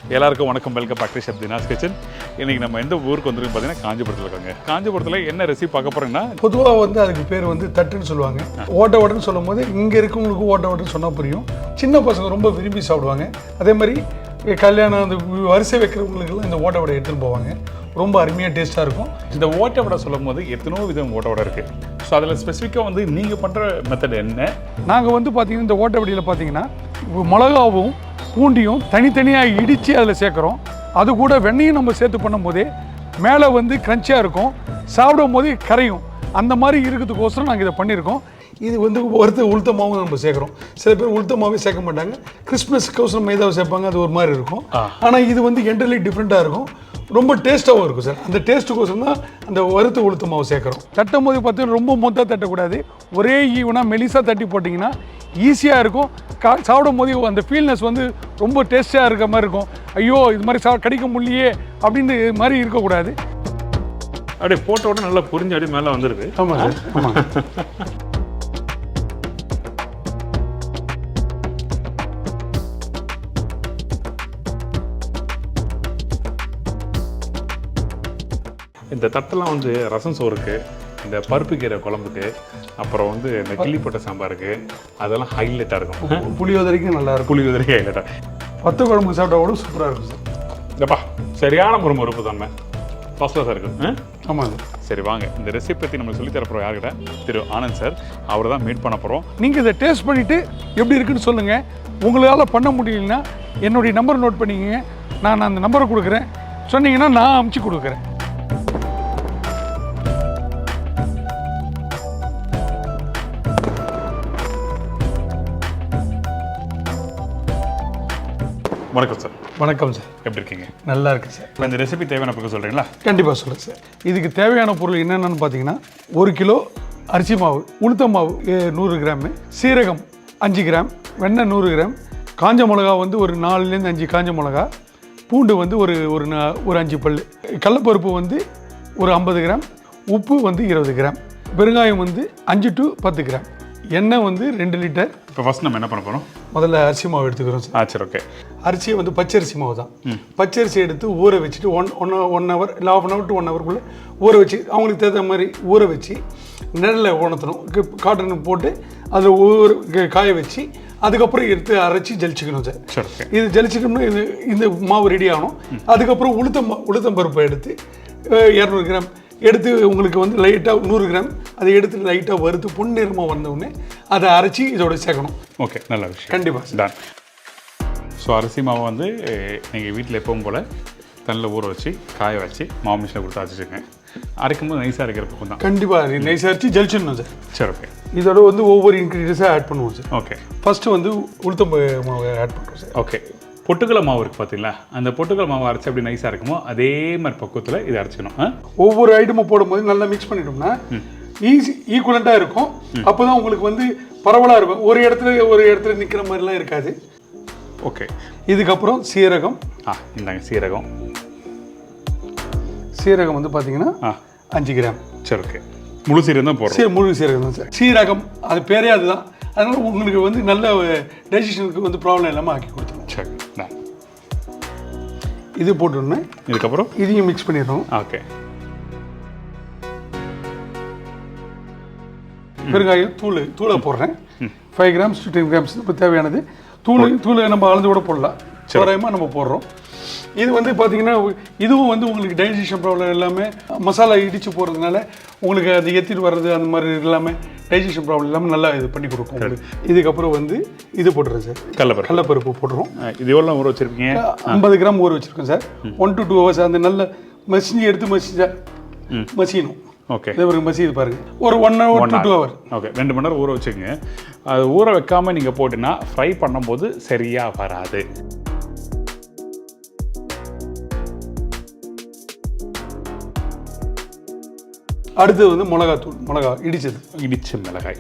எல்லாருக்கும் வணக்கம், welcome back to chef Deena's kitchen. இன்றைக்கி நம்ம எந்த ஊருக்கு வந்துருக்கு பார்த்தீங்கன்னா காஞ்சிபுரத்தில் இருக்காங்க. காஞ்சிபுரத்தில் என்ன ரெசிபி பார்க்க போகிறோங்கன்னா, பொதுவாக வந்து அதுக்கு பேர் வந்து தட்டுன்னு சொல்லுவாங்க. ஓட்டன்னு சொல்லும் போது இங்கே இருக்கவங்களுக்கு ஓட்டன்னு சொன்னால் புரியும். சின்ன பசங்க ரொம்ப விரும்பி சாப்பிடுவாங்க. அதே மாதிரி கல்யாணம் அந்த வரிசை வைக்கிறவங்களுக்கெல்லாம் இந்த ஓட்ட வடை எடுத்துகிட்டு போவாங்க. ரொம்ப அருமையாக டேஸ்ட்டாக இருக்கும். இந்த ஓட்ட வடை சொல்லும் போது எத்தனோ விதம் ஓட்ட வடை இருக்குது. ஸோ அதில் ஸ்பெசிஃபிக்காக வந்து நீங்கள் பண்ணுற மெத்தட் என்ன? நாங்கள் வந்து பார்த்திங்கன்னா இந்த ஓட்ட வடையில் பார்த்தீங்கன்னா மிளகாவும் பூண்டியும் தனித்தனியாக இடித்து அதில் சேர்க்குறோம். அது கூட வெண்ணையும் நம்ம சேர்த்து பண்ணும் போதே மேலே வந்து க்ரன்ச்சியாக இருக்கும், சாப்பிடும் போது கரையும். அந்த மாதிரி இருக்கிறதுக்கோசரம் நாங்கள் இதை பண்ணியிருக்கோம். இது வந்து உளுத்த மாவும் நம்ம சேர்க்குறோம். சில பேர் உளுத்த மாவே சேர்க்க மாட்டாங்க, கிறிஸ்மஸ்க்கோசரம் மைதாவை சேர்ப்பாங்க, அது ஒரு மாதிரி இருக்கும். ஆனால் இது வந்து என்டர்லி டிஃப்ரெண்ட்டாக இருக்கும், ரொம்ப டேஸ்ட்டாகவும் இருக்கும் சார். அந்த டேஸ்ட்டுக்கோசரம் தான் அந்த வறுத்த உளுத்த மாவு சேர்க்குறோம். தட்டும் போது பார்த்தீங்கன்னா ரொம்ப மொத்தமாக தட்டக்கூடாது, ஒரே ஈவனாக மெலிசாக தட்டி போட்டிங்கன்னா ஈஸியாக இருக்கும். சாப்பிடும் போது அந்த ஃபீல்னஸ் வந்து ரொம்ப டேஸ்ட்டாக இருக்க மாதிரி இருக்கும். ஐயோ இது மாதிரி கிடைக்க முடியலையே அப்படின்னு மாதிரி இருக்கக்கூடாது. அப்படியே போட்ட உடனே நல்லா புரிஞ்சு அப்படியே மேலே வந்துருக்கு. ஆமாம் சார், ஆமாம். இந்த தட்டெல்லாம் வந்து ரசம் சோறுக்கு, இந்த பருப்பு கீரை குழம்புக்கு, அப்புறம் வந்து இந்த கிள்ளி போட்ட சாம்பாருக்கு அதெல்லாம் ஹைலைட்டாக இருக்கும். புளியோதரைக்கும் நல்லா இருக்கும். புளியோதரைக்கு ஹைலைட்டாக, பத்து குழம்பு சாப்பிட்டா கூட சூப்பராக இருக்கும் சார். இல்லைப்பா, சரியான முறுமுறுப்பு தன்மை ஃபர்ஸ்ட் கிளாஸாக இருக்கும். ஆமாம் சார். சரி வாங்க, இந்த ரெசிபி பற்றி நம்ம சொல்லி தரப்போகிறோம். யார்கிட்ட? திரு ஆனந்த் சார். அவர் தான் மீட் பண்ண போகிறோம். நீங்கள் இதை டேஸ்ட் பண்ணிவிட்டு எப்படி இருக்குன்னு சொல்லுங்கள். உங்களால் பண்ண முடியலன்னா என்னுடைய நம்பர் நோட் பண்ணிக்கங்க, நான் அந்த நம்பரை கொடுக்குறேன். சொன்னீங்கன்னா நான் அமுச்சு கொடுக்குறேன். வணக்கம் சார். வணக்கம் சார். எப்படி இருக்கீங்க? நல்லா இருக்கு சார். இப்போ இந்த ரெசிபி தேவையான பக்கம் சொல்கிறீங்களா? கண்டிப்பாக சொல்கிறேன் சார். இதுக்கு தேவையான பொருள் என்னென்னு பார்த்தீங்கன்னா, 1 கிலோ அரிசி மாவு, உளுத்த மாவு 100 கிராமு, சீரகம் 5 கிராம், வெண்ணெய் 100 கிராம், காஞ்ச மிளகா வந்து ஒரு 4லேருந்து 5 காஞ்ச மிளகா, பூண்டு வந்து ஒரு 5 பல், கடலப்பருப்பு வந்து ஒரு 50 கிராம், உப்பு வந்து 20 கிராம், பெருங்காயம் வந்து 5 to 10 கிராம், எண்ணெய் வந்து 2 லிட்டர். இப்போ ஃபஸ்ட் நம்ம என்ன பண்ண போகிறோம்? முதல்ல அரிசி மாவு எடுத்துக்கிறோம் சார். சரி, ஓகே. அரிசியை வந்து பச்சரிசி மாவு தான். பச்சரிசி எடுத்து ஊற வச்சுட்டு 1 ஹவர் இல்லை 1/2 hour to 1 hourக்குள்ளே ஊற வச்சு, அவங்களுக்கு தகுந்த மாதிரி ஊற வச்சு நிழலில் உணர்த்தணும். காட்டன் போட்டு அதில் காய வச்சு அதுக்கப்புறம் எடுத்து அரைச்சி ஜலிச்சிக்கணும் சார். சரி, இது ஜலிச்சிட்டோம்னா இந்த மாவு ரெடி ஆகணும். அதுக்கப்புறம் உளுத்தம் பருப்பை எடுத்து 200 கிராம் எடுத்து உங்களுக்கு வந்து லைட்டாக 100 கிராம் அதை எடுத்து லைட்டாக வறுத்து பொன்னிறமாக வந்தவுடனே அதை அரைச்சி இதோட சேர்க்கணும். ஓகே, நல்ல விஷயம். கண்டிப்பாக டன். ஸோ அரிசி மாவை வந்து நீங்கள் வீட்டில் எப்பவும் போல் தண்ணியில் ஊற வச்சு காய வச்சு மாவு மிஷினில் கொடுத்து அரைச்சிக்கங்க. அரைக்கும்போது நைஸாக அரைக்கிற பக்கம் தான். கண்டிப்பாக நைஸாக அரைச்சி ஜலிச்சிடணும் சார். சரி, ஓகே. இதோட வந்து ஒவ்வொரு இன்க்ரீடியன்ஸாக ஆட் பண்ணுவோம் சார். ஓகே. ஃபஸ்ட்டு வந்து உளுத்தம் மாவை ஆட் பண்ணுறோம் சார். ஓகே. பொட்டுக்கலை மாவு இருக்குது பார்த்தீங்களா, அந்த பொட்டுக்கலை மாவு அரைச்சி அப்படி நைஸாக இருக்குமோ அதே மாதிரி பக்குவத்தில் இதை அரைச்சிக்கணும். ஒவ்வொரு ஐட்டமும் போடும்போது நல்லா மிக்ஸ் பண்ணிட்டோம்னா ஈக்குவலண்ட்டாக இருக்கும். அப்போ தான் உங்களுக்கு வந்து பரவலாக இருக்கும், ஒரு இடத்துல நிற்கிற மாதிரிலாம் இருக்காது. ஓகே. இதுக்கப்புறம் சீரகம். இந்தாங்க சீரகம். சீரகம் வந்து பார்த்தீங்கன்னா 5 கிராம். சரி, ஓகே. முழு சீரகம் தான் போடுறோம். முழு சீரகம் தான் சார். சீரகம் அது பேரே அதுதான். அதனால உங்களுக்கு வந்து நல்ல டைஜஷனுக்கு வந்து ப்ராப்ளம் இல்லாமல் ஆக்கி கொடுத்துரும். சரி, இது போட்டோன்னே இதுக்கப்புறம் இதையும் மிக்ஸ் பண்ணிடுறோம். ஓகே. பெருங்காயம் தூளை போடுறேன். 5 grams to 10 grams இப்போ தேவையானது. தூளை நம்ம அளந்து கூட போடலாம், தோராயமாக நம்ம போடுறோம். இது வந்து பார்த்தீங்கன்னா இதுவும் வந்து உங்களுக்கு டைஜஷன் ப்ராப்ளம் எல்லாமே மசாலா இடித்து போடுறதுனால உங்களுக்கு அது ஏற்றிட்டு வர்றது அந்த மாதிரி எல்லாமே டைஜஷன் ப்ராப்ளம் இல்லாமல் நல்லா இது பண்ணி கொடுக்கும் உங்களுக்கு. இதுக்கப்புறம் வந்து இது போட்டுறேன் சார், கடலப்பருப்பு போட்டுறோம். இது எவ்வளோ ஊற வச்சுருக்கீங்க? 50 கிராம் ஊற வச்சுருக்கேன் சார். 1 to 2 hours அந்த நல்ல எடுத்து மசியணும். ஓகே. இதே ஒரு மசிது பாருங்க, ஒரு 1 hour to 2 hour. ஓகே, 2 மணி நேரம் ஊற வச்சுக்கோங்க. அது ஊற வைக்காமல் நீங்கள் போட்டிங்கன்னா ஃப்ரை பண்ணும்போது சரியாக வராது. அடுத்தது வந்து மிளகா இடிச்ச மிளகாய்.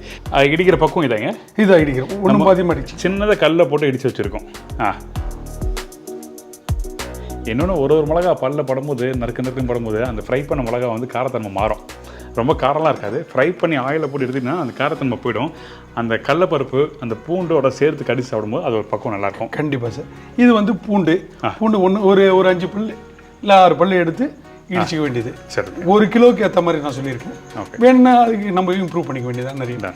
இடிக்கிற பக்கம் இதாங்க, இதாக இடிக்கிறோம். ஒன்றும் பாதியமாக அடிச்சு சின்னதாக கல்லை போட்டு இடித்து வச்சுருக்கோம். இன்னொன்று ஒரு மிளகா பல்ல படும்போது நறுக்குன்னு படும்போது அந்த ஃப்ரை பண்ண மிளகா வந்து காரத்தன்மை மாறும். ரொம்ப காரம்லாம் இருக்காது. ஃப்ரை பண்ணி ஆயிலில் போட்டு எடுத்துக்கிட்டா அந்த காரத்தன்மை போயிடும். அந்த கடலைப்பருப்பு அந்த பூண்டோட சேர்த்து கடிச்சு சாப்பிடும்போது அது ஒரு பக்கம் நல்லாயிருக்கும். கண்டிப்பாக சார். இது வந்து பூண்டு ஒரு 5 பல் இல்லை 6 பல் எடுத்து இடிச்சிக்க வேண்டியது. சரி, 1 கிலோவுக்கு ஏற்ற மாதிரி நான் சொல்லியிருக்கேன். வேணுன்னா அதுக்கு நம்ம இம்ப்ரூவ் பண்ணிக்க வேண்டியதான் நிறைய.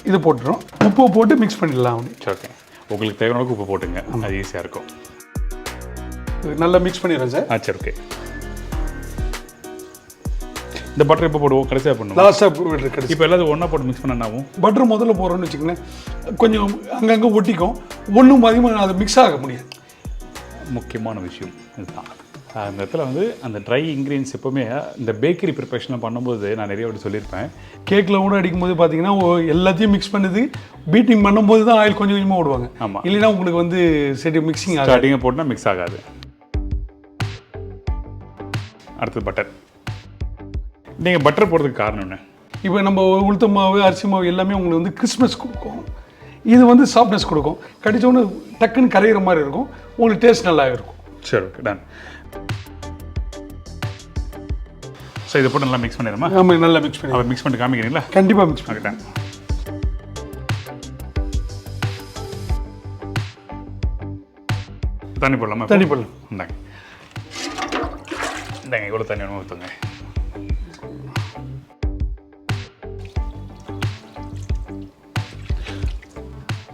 இது போட்டுரும். உப்பு போட்டு மிக்ஸ் பண்ணிடலாம். ஓகே, உங்களுக்கு தேவையான அளவுக்கு உப்பு போட்டுங்க, அது ஈஸியாக இருக்கும். நல்லா மிக்ஸ் பண்ணிடுறேன் சார். சரி, ஓகே. இந்த பட்டர் எப்போ போடுவோம்? கடைசியாக பண்ணுவோம். லாஸ்ட்டாக கடைசி. இப்போ எல்லாத்தையும் ஒன்றா போட்டு மிக்ஸ் பண்ணாவும் பட்டர் முதல்ல போடுறோன்னு வச்சுக்கோங்களேன், கொஞ்சம் அங்கங்கே ஒட்டிக்கும். ஒன்றும் அதிகமாக அதை மிக்ஸ் ஆக முடியாது. முக்கியமான விஷயம் இதுதான். அந்த இடத்துல வந்து அந்த ட்ரை இன்க்ரீடியன்ஸ் எப்போவுமே இந்த பேக்கரி ப்ரிப்பரேஷன்லாம் பண்ணும்போது நான் நிறைய வாட்டி சொல்லியிருப்பேன். கேக்கில் கூட அடிக்கும்போது பார்த்தீங்கன்னா எல்லாத்தையும் மிக்ஸ் பண்ணுது. பீட்டிங் பண்ணும்போது தான் ஆயில் கொஞ்சம் கொஞ்சமாக விடுவாங்க. ஆமாம், இல்லைன்னா உங்களுக்கு வந்து சரி மிக்சிங் ஆகும். ஸ்டார்டிங்கை போட்டால் மிக்ஸ் ஆகாது. அடுத்தது பட்டர். நீங்கள் பட்டர் போடுறதுக்கு காரணம் என்ன? இப்போ நம்ம உளுத்த மாவு அரிசி மாவு எல்லாமே உங்களுக்கு வந்து கிறிஸ்மஸ் கொடுக்கும். இது வந்து சாஃப்ட்னஸ் கொடுக்கும். கடிச்சோன்னு டக்குன்னு கரையிற மாதிரி இருக்கும். உங்களுக்கு டேஸ்ட் நல்லா இருக்கும். சரி, ஓகே, டன். ஸோ இதை போட்டு நல்லா மிக்ஸ் பண்ணிடுமா? ஆமாம், நல்லா மிக்ஸ் பண்ணி. மிக்ஸ் பண்ணிட்டு காமிக்கிறீங்களா? கண்டிப்பாக மிக்ஸ் பண்ணிட்டேன். தண்ணி போடலாமா? தண்ணி போடலாம். இந்தாங்க இந்தாங்க, இவ்வளோ தண்ணி வேணும் ஊற்றுங்க.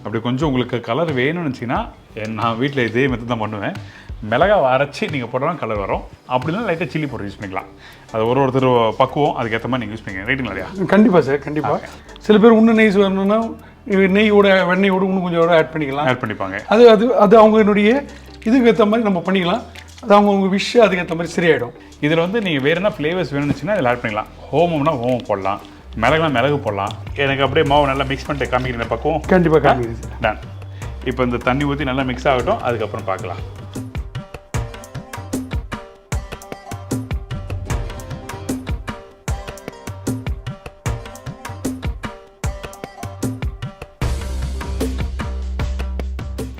அப்படி கொஞ்சம் உங்களுக்கு கலர் வேணும்னு வச்சிங்கன்னா நான் வீட்டில் இதே மெத்தட் தான் பண்ணுவேன். மிளகாய் அரைச்சி நீங்கள் போட்டாலும் கலர் வரும். அப்படின்னா லைட்டாக சில்லி பவுடர் யூஸ் பண்ணிக்கலாம். அது ஒருத்தர் பக்குவம், அதுக்கேற்ற மாதிரி நீங்கள் யூஸ் பண்ணிங்க. ரைட்டுங்களா இல்லையா? கண்டிப்பாக சார், கண்டிப்பாக. சில பேர் இன்னும் நெய் வரணும்னா நெய்யோட வெண்ணெயோட இன்னும் கொஞ்சம் ஆட் பண்ணிக்கலாம். ஆட் பண்ணிப்பாங்க. அது அது அது அவங்களுடைய இதுக்கு ஏற்ற மாதிரி நம்ம பண்ணிக்கலாம். அது அவங்க விஷ் அதுக்கேற்ற மாதிரி சரியாயிடும். இதில் வந்து நீங்கள் வேறு என்ன ஃப்ளேவர்ஸ் வேணும்னு வச்சுன்னா இதில் ஆட் பண்ணிக்கலாம். ஹோமம்னா ஹோமம் போடலாம், மிளகுலாம் மிளகு போடலாம். எனக்கு அப்படியே மாவு நல்லா மிக்ஸ் பண்ணிட்டு காமிக்கிறேன் பக்குவம். கண்டிப்பாக காமிக்கிறேன். டன். இப்போ இந்த தண்ணி ஊற்றி நல்லா மிக்ஸ் ஆகட்டும், அதுக்கப்புறம் பார்க்கலாம்.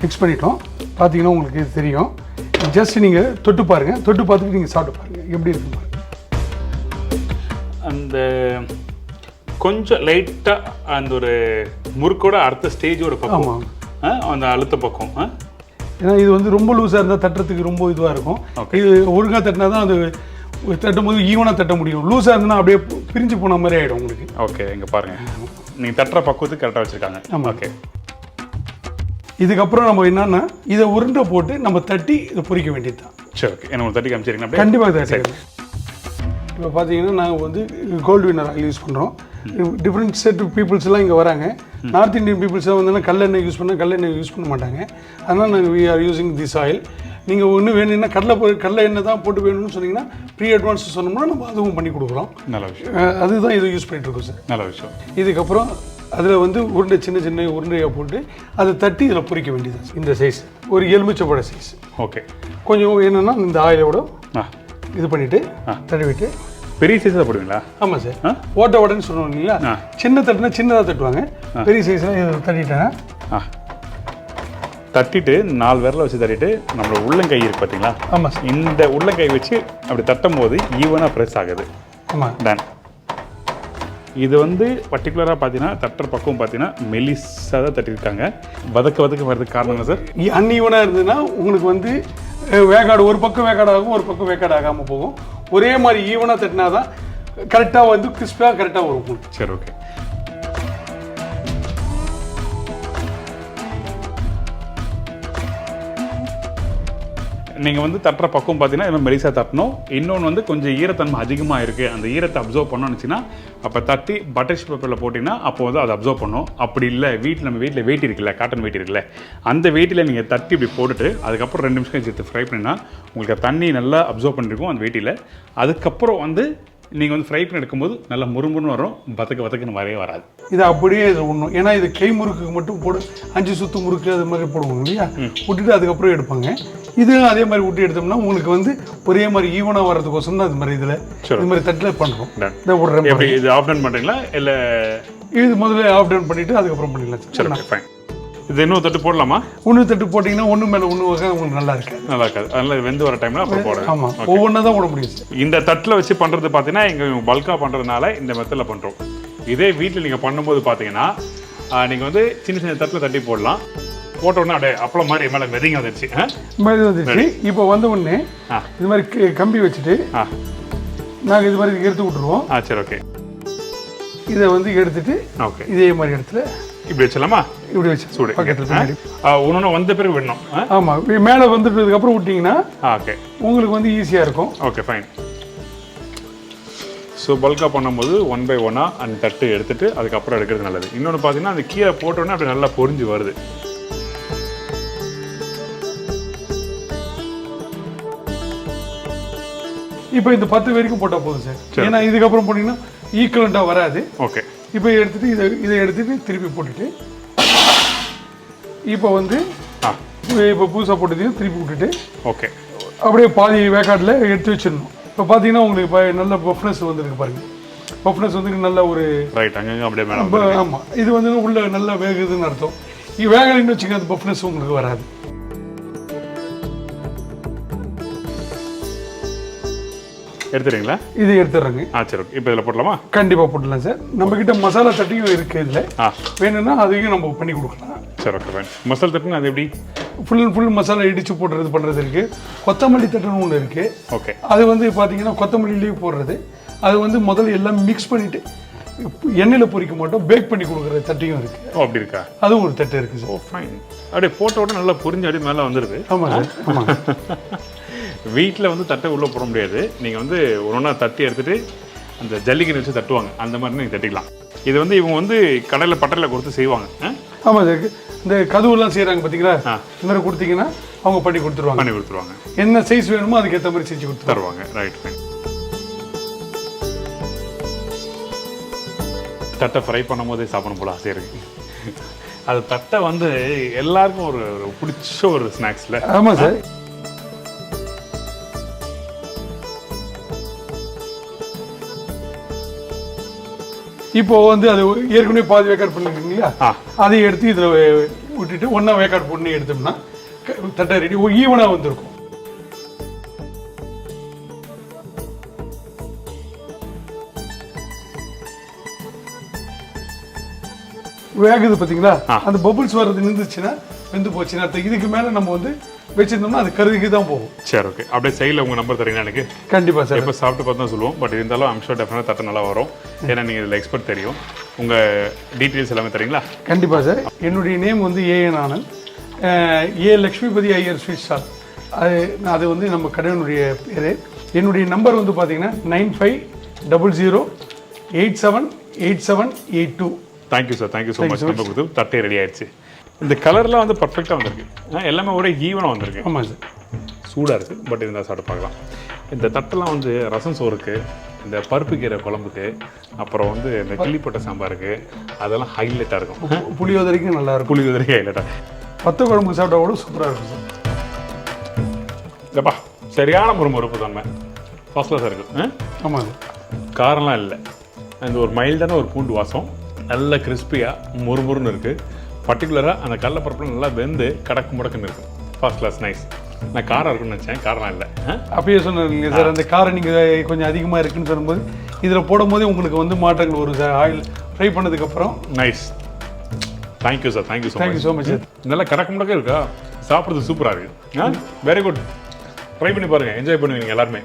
மிக்ஸ் பண்ணிட்டோம். பார்த்தீங்கன்னா உங்களுக்கு இது தெரியும். ஜஸ்ட் நீங்கள் தொட்டு பாருங்கள். தொட்டு பார்த்துட்டு நீங்கள் சாப்பிட்டு பாருங்கள் எப்படி இருக்கு பாருங்கள். அந்த கொஞ்சம் லைட்டாக அந்த ஒரு முறுக்கோட அடுத்த ஸ்டேஜோட பக்கம், அந்த அழுத்த பக்கம். ஏன்னா இது வந்து ரொம்ப லூஸாக இருந்தால் தட்டுறதுக்கு ரொம்ப இதுவாக இருக்கும். இது ஒழுங்காக தட்டினா தான் அது தட்டும் போது ஈவனாக தட்ட முடியும். லூஸாக இருந்தால் அப்படியே பிரிஞ்சு போன மாதிரி ஆகிடும் உங்களுக்கு. ஓகே, இங்கே பாருங்கள், நீங்கள் தட்டுற பக்குவத்துக்கு கரெக்டாக வச்சுருக்காங்க. ஆமாம், ஓகே. இதுக்கப்புறம் நம்ம என்னன்னா இதை உருண்டை போட்டு நம்ம தட்டி இதை பொரிக்க வேண்டியது தான். சரி, ஓகே. என்ன தட்டி காமிச்சிருக்கீங்க? கண்டிப்பாக தட்டி. இப்போ பார்த்தீங்கன்னா நாங்கள் வந்து கோல்டு வின்னர் ஆயில் யூஸ் பண்ணுறோம். டிஃப்ரெண்ட் செட் பீப்புள்ஸ்லாம் இங்கே வராங்க. நார்த் இந்தியன் பீப்புள்ஸ்லாம் வந்தோன்னா கல்லெண்ணெய் யூஸ் கல்லெண்ணெய் யூஸ் பண்ண மாட்டாங்க. அதனால் நாங்கள் we are using this oil. நீங்கள் ஒன்று வேணும்னா கடலை எண்ணெய் தான் போட்டு வேணும்னு சொன்னீங்கன்னா ப்ரீ அட்வான்ஸ் சொன்னோம்னா நம்ம அதுவும் பண்ணி கொடுக்குறோம். நல்ல விஷயம். அதுதான் இதை யூஸ் பண்ணிட்டு இருக்கோம் சார். நல்ல விஷயம். இதுக்கப்புறம் அதில் வந்து உருண்டை சின்ன சின்ன உருண்டையாக போட்டு அதை தட்டி இதில் பொரிக்க வேண்டியது. இந்த சைஸ் ஒரு எலுமிச்சப்பழ சைஸ். ஓகே. கொஞ்சம் என்னென்னா இந்த ஆயிலோட இது பண்ணிவிட்டு தடவிட்டு. பெரிய சைஸ் தான் போடுவீங்களா? ஆமாம் சார். ஓட்ட ஓடன்னு சொல்லுவோம் இல்லைங்களா? சின்ன தட்டுனா சின்னதாக தட்டுவாங்க. பெரிய சைஸ்லாம் இதை தட்டிட்டேன். தட்டிட்டு 4 விரலை வச்சு தட்டிட்டு நம்மளோட உள்ளங்கை இருக்கு பார்த்தீங்களா? ஆமாம் சார். இந்த உள்ளங்கை வச்சு அப்படி தட்டும் போது ஈவனாக ப்ரெஸ் ஆகுது. ஆமாம். டன். இது வந்து பர்டிகுலராக பார்த்தீங்கன்னா தட்டுற பக்கம் பார்த்தீங்கன்னா மெலிசாக தான் தட்டியிருக்காங்க. வதக்க வர்றதுக்கு காரணம் என்ன சார்? அன்ஈவனாக இருந்ததுன்னா உங்களுக்கு வந்து வேக்காடு ஒரு பக்கம் வேக்காடு ஆகும், ஒரு பக்கம் வேக்காடு ஆகாமல் போகும். ஒரே மாதிரி ஈவனாக தட்டினா தான் கரெக்டாக வந்து கிறிஸ்பாக கரெக்டாக வரும். சரி, ஓகே. நீங்கள் வந்து தட்டுற பக்கம் பார்த்தீங்கன்னா இது மெலிசாக தட்டணும். இன்னொன்று வந்து கொஞ்சம் ஈரத்தன்மை அதிகமாக இருக்குது, அந்த ஈரத்தை அப்சர்வ் பண்ணணும்னுச்சுன்னா அப்போ தட்டி பட்டர் பேப்பரில் போட்டிங்கன்னா அப்போ வந்து அதை அப்சர்வ் பண்ணணும். அப்படி இல்லை நம்ம வீட்டில் வெயிட் இருக்குல்ல, காட்டன் வெயிட் இருக்குல்ல, அந்த வெயிட்டில் நீங்கள் தட்டி இப்படி போட்டுட்டு அதுக்கப்புறம் 2 நிமிஷம் சேர்த்து ஃப்ரை பண்ணினா உங்களுக்கு தண்ணி நல்லா அப்சர்வ் பண்ணிருக்கும் அந்த வெயிட்டில். அதுக்கப்புறம் வந்து நீங்கள் வந்து ஃப்ரை பண்ணி எடுக்கும்போது நல்லா முறுமுறுன்னு வரும், வதக்குன்னு வரவே வராது. இது அப்படியே இது ஒன்றும். ஏன்னா இது கை முறுக்கு மட்டும் போடு 5 சுத்து முறுக்கு அது மாதிரி போடுவாங்க இல்லையா, விட்டுட்டு அதுக்கப்புறம் எடுப்பாங்க. இது அதே மாதிரி விட்டு எடுத்தோம்னா உங்களுக்கு வந்து ஒரே மாதிரி ஈவனாக வர்றதுக்கோசம் தான் இது மாதிரி இதில் இது மாதிரி தட்டில் பண்ணுறோம். இதை விடுறேன். இது ஆஃப் டன் பண்ணுறீங்களா இல்லை இது முதல்ல ஆஃப் டன் பண்ணிவிட்டு அதுக்கப்புறம் பண்ணிடலாம். சரி, ஃபைன். இது இன்னொரு தட்டு போடலாமா? இன்னொரு தட்டு போட்டிங்கன்னா ஒன்று மேலே ஒன்று வகை உங்களுக்கு நல்லா இருக்காது. நல்லா இருக்காது. அதனால் வெந்து வர டைமில் அப்புறம் போடுறேன். ஆமாம், ஒவ்வொன்றா தான் போட முடியும். இந்த தட்டில் வச்சு பண்ணுறது பார்த்தீங்கன்னா இங்கே பல்காக பண்ணுறதுனால இந்த மெத்தடில் பண்ணுறோம். இதே வீட்டில் நீங்கள் பண்ணும்போது பார்த்தீங்கன்னா நீங்கள் வந்து சின்ன சின்ன தட்டில் தட்டி போடலாம். போட்டோன்னா அப்படியே அப்பளம் மாதிரி மேலே மெதிங்க வந்துருச்சு. வந்துருச்சு. இப்போ வந்த உடனே இது மாதிரி கம்பி வச்சுட்டு நாங்கள் இது மாதிரி எடுத்து விட்டுருவோம். சரி, ஓகே. இதை வந்து எடுத்துட்டு ஓகே இதே மாதிரி இடத்துல இப்படி வச்சலாமா? இப்படி வச்சு சூடு பக்கத்தில் ஒன்று வந்த பிறகு விடணும். ஆமாம், மேலே வந்துட்டதுக்கப்புறம் விட்டிங்கன்னா ஓகே உங்களுக்கு வந்து ஈஸியாக இருக்கும். Okay fine. ஸோ பல்காக பண்ணும்போது 1 by 1 அந்த தட்டு எடுத்துகிட்டு அதுக்கப்புறம் எடுக்கிறது நல்லது. இன்னொன்று பார்த்தீங்கன்னா அந்த கீரை போட்டோன்னே அப்படி நல்லா பொரிஞ்சு வருது. இப்போ இந்த 10 வரைக்கும் போட்டால் போதும் சார். ஏன்னா இதுக்கப்புறம் போனீங்கன்னா ஈக்குவலண்ட்டாக வராது. ஓகே, இப்போ எடுத்துட்டு இதை எடுத்துட்டு திருப்பி போட்டுட்டு இப்போ வந்து இப்போ புதுசாக போட்டதையும் திருப்பி விட்டுட்டு ஓகே அப்படியே பாதி வேக்காட்டில் எடுத்து வச்சிடணும். இப்போ பார்த்தீங்கன்னா உங்களுக்கு இப்போ நல்ல பஃப்னஸ் வந்துருக்கு பாருங்கள். பஃப்னஸ் வந்து நல்ல ஒரு ரைட் அங்கே அப்படியே மேலே. ஆமாம், இது வந்து உள்ள நல்லா வேகுதுன்னு அர்த்தம். இது வேகலைன்னு வச்சுக்க அந்த பஃப்னஸ் உங்களுக்கு வராது. எடுத்துறீங்களா? இது எடுத்துடுறேங்க. சரி, இப்போ இதில் போடலாமா? கண்டிப்பாக போடலாம் சார். நம்மக்கிட்ட மசாலா தட்டியும் இருக்குது. இதில் வேணும்னா அதையும் நம்ம பண்ணி கொடுக்கலாம். சரி, ஓகே ஃபைன். மசாலா தட்டுன்னு அது எப்படி? ஃபுல் மசாலா இடித்து பண்ணுறது இருக்குது. கொத்தமல்லி தட்டுன்னு ஒன்று இருக்குது. ஓகே, அது வந்து பார்த்தீங்கன்னா கொத்தமல்லிலேயே போடுறது. அது வந்து முதல்ல எல்லாம் மிக்ஸ் பண்ணிவிட்டு எண்ணெயில் பொரிக்க மாட்டோம், பேக் பண்ணி கொடுக்குற தட்டையும் இருக்குது. அப்படி இருக்கா? அதுவும் ஒரு தட்டு இருக்குது சார். ஃபைன். அப்படியே போட்ட உடனே நல்லா பொரிஞ்சு அப்படியே மேலே வந்துடுது. ஆமாம் சார். ஆமாம். வீட்டில் வந்து தட்டை உள்ளே போட முடியாது. நீங்கள் வந்து ஒன்றா தட்டி எடுத்துகிட்டு அந்த ஜல்லிக்கரை வச்சு தட்டுவாங்க. அந்த மாதிரி நீங்கள் தட்டிக்கலாம். இது வந்து இவங்க வந்து கடையில் பட்டறையில் கொடுத்து செய்வாங்க. ஆமாம் சார். இந்த கதவுலாம் செய்கிறாங்க பார்த்தீங்களா? இந்த மாதிரி கொடுத்தீங்கன்னா அவங்க பண்ணி கொடுத்துருவாங்க. என்ன சைஸ் வேணுமோ அதுக்கேற்ற மாதிரி செஞ்சு கொடுத்து தருவாங்க. Right fine. தட்டை ஃப்ரை பண்ணும் போதே சாப்பிடும் போல ஆசையாக இருக்குது. அது தட்டை வந்து எல்லாருக்கும் ஒரு பிடிச்ச ஒரு ஸ்நாக்ஸில். ஆமாம் சார். இப்போ வந்து அது ஏற்கனவே பாதி வேக்காடு பண்ணிருக்கீங்களா? அதை எடுத்து இதில் விட்டுட்டு ஒன்றா வேக்காடு பண்ணி எடுத்தோம்னா தட்டை ரெடி ஈவனாக வந்துருக்கும். வேகுது பார்த்தீங்களா? அந்த பபுள்ஸ் வர்றது நின்றுச்சுன்னா வெந்து போச்சுன்னா இதுக்கு மேலே நம்ம வந்து வச்சிருந்தோம்னா அது கருதிக்கு தான் போகும். சரி, ஓகே. அப்படியே சைடில் உங்கள் நம்பர் தரீங்களா எனக்கு? கண்டிப்பாக சார். இப்போ சாப்பிட்டு பார்த்து தான் சொல்லுவோம். பட் இருந்தாலும் ஐம் ஷூர் டெஃபினட்டாக தட்டை நல்லா வரும். ஏன்னா நீங்கள் இதில் எக்ஸ்பர்ட் தெரியும். உங்கள் டீட்டெயில்ஸ் எல்லாமே தரீங்களா? கண்டிப்பாக சார். என்னுடைய நேம் வந்து A.N. Anand. A.LAKSHMIPATHY IYER sweet stall. அது வந்து நம்ம கடையினுடைய பேர். என்னுடைய நம்பர் வந்து பார்த்தீங்கன்னா 9500878782. Thank you sir, thank you so much. Number கொடுத்து தட்டை ரெடி ஆயிடுச்சு. இந்த கலர்லாம் வந்து பர்ஃபெக்டாக வந்திருக்கு. எல்லாமே ஒரே ஈவனாக வந்திருக்கு. ஆமாம் சார். சூடாக இருக்குது. பட் இருந்தால் சாப்பிட்டு பார்க்கலாம். இந்த தட்டெல்லாம் வந்து ரசம் சோறுக்கு, இந்த பருப்பு கீரை குழம்புக்கு, அப்புறம் வந்து இந்த கிள்ளிப்பட்ட சாம்பாருக்கு அதெல்லாம் ஹைலைட்டாக இருக்கும். புளியோதரைக்கும் நல்லா இருக்கும். புளியோதரைக்கு ஹைலைட்டாக. பத்து குழம்புக்கு சாப்பிட்டா கூட சூப்பராக இருக்கும் சார். இல்லைப்பா, சரியான முறுமுறுப்பு தன்மை ஃபர்ஸ்ட் கிளாஸாக இருக்குது. ஆமாம் சார். காரம்லாம் இல்லை. அந்த ஒரு மைல்டான ஒரு பூண்டு வாசம், நல்ல கிறிஸ்பியாக முறுமுறுன்னு இருக்குது. பர்டிகுலராக அந்த கடலைப்பருப்புலாம் நல்லா வெந்து கடக்கு முடக்குன்னு இருக்கும். First class, nice. நான் காரம் இருக்குன்னு நினச்சேன், காரம்லாம் இல்லை. அப்பயே சொன்னீங்க சார், அந்த காரம் நீங்கள் கொஞ்சம் அதிகமாக இருக்குன்னு சொல்லும்போது இதில் போடும்போதே உங்களுக்கு வந்து மாற்றங்கள் ஒரு ஆயில் ஃப்ரை பண்ணதுக்கப்புறம். Nice, thank you sir, thank you so much sir. நல்லா கடக்கு முடக்கே இருக்கா, சாப்பிட்றது சூப்பராக இருக்குது. Very good. ட்ரை பண்ணி பாருங்கள், என்ஜாய் பண்ணுவீங்க எல்லாருமே.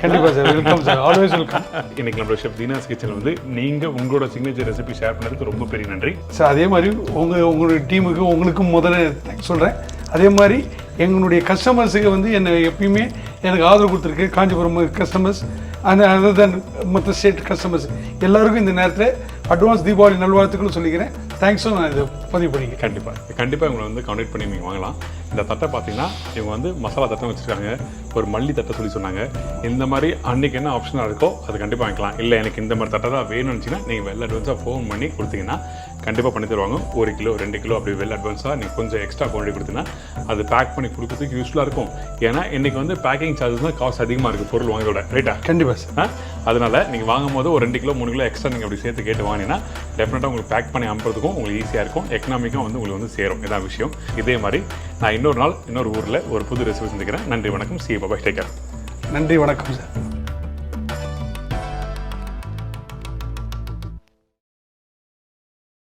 கண்டிப்பாக sir. Welcome sir, always welcome. இன்னைக்கு நம்மளோட ஷெஃப் தீனாஸ் கிச்சனில் வந்து நீங்கள் உங்களோட சிக்னேச்சர் ரெசிபி ஷேர் பண்ணதுக்கு ரொம்ப பெரிய நன்றி சார். அதே மாதிரி உங்களுடைய டீமுக்கு உங்களுக்கும் முதல்ல தேங்க்ஸ் சொல்கிறேன். அதே மாதிரி எங்களுடைய கஸ்டமர்ஸுக்கு வந்து என்னை எப்பயுமே எனக்கு ஆதரவு கொடுத்துருக்கு. காஞ்சிபுரம் கஸ்டமர்ஸ், அதர் தென் மற்ற ஸ்டேட் கஸ்டமர்ஸ் எல்லாருக்கும் இந்த நேரத்தில் அட்வான்ஸ் தீபாவளி நல்வாழ்த்துக்களும் சொல்லிக்கிறேன். தேங்க்ஸும் நான் இதை பதிவு பண்ணிக்கிறேன். கண்டிப்பாக உங்களை வந்து கான்டாக்ட் பண்ணி நீங்கள் வாங்கலாம். இந்த தட்டை பார்த்தீங்கன்னா இவங்க வந்து மசாலா தட்டை வச்சுருக்காங்க, ஒரு மல்லி தட்டை சொல்லி சொன்னாங்க. இந்த மாதிரி அன்றைக்கி என்ன ஆப்ஷனாக இருக்கோ அது கண்டிப்பாக வாங்கிக்கலாம். இல்லை எனக்கு இந்த மாதிரி தட்டை தான் வேணும்னு நினச்சிங்கன்னா நீங்கள் வெல் அட்வான்ஸாக ஃபோன் பண்ணி கொடுத்தீங்கன்னா கண்டிப்பாக பண்ணி தருவாங்க. 1 கிலோ 2 கிலோ அப்படி வெல் அட்வான்ஸாக நீங்கள் கொஞ்சம் எக்ஸ்ட்ரா குவான்டிட்டி கொடுத்தீங்கன்னா அது பேக் பண்ணி கொடுக்குறதுக்கு யூஸ்ஃபுல்லாக இருக்கும். ஏன்னா இன்றைக்கி வந்து பேக்கிங் சார்ஜஸ் தான் காஸ்ட் அதிகமாக இருக்குது பொருள் வாங்குறதோட, ரைட்டா? கண்டிப்பாக சார். அதனால் நீங்கள் வாங்கும் போது ஒரு 2 கிலோ 3 கிலோ எக்ஸ்ட்ரா நீங்கள் அப்படி சேர்த்து கேட்டு வாங்கினீங்கன்னா டெஃபினட்டாக உங்களுக்கு பேக் பண்ணி அனுப்புறதுக்கும் உங்களுக்கு ஈஸியாக இருக்கும், எக்கனாமிக்காக வந்து உங்களுக்கு வந்து சேரும். இதான் விஷயம். இதே மாதிரி நான் இன்னொரு நாள் இன்னொரு ஊரில் ஒரு புது ரெசிபி செஞ்சுக்கிறேன். நன்றி, வணக்கம். See bye bye, take care. நன்றி, வணக்கம் சார்.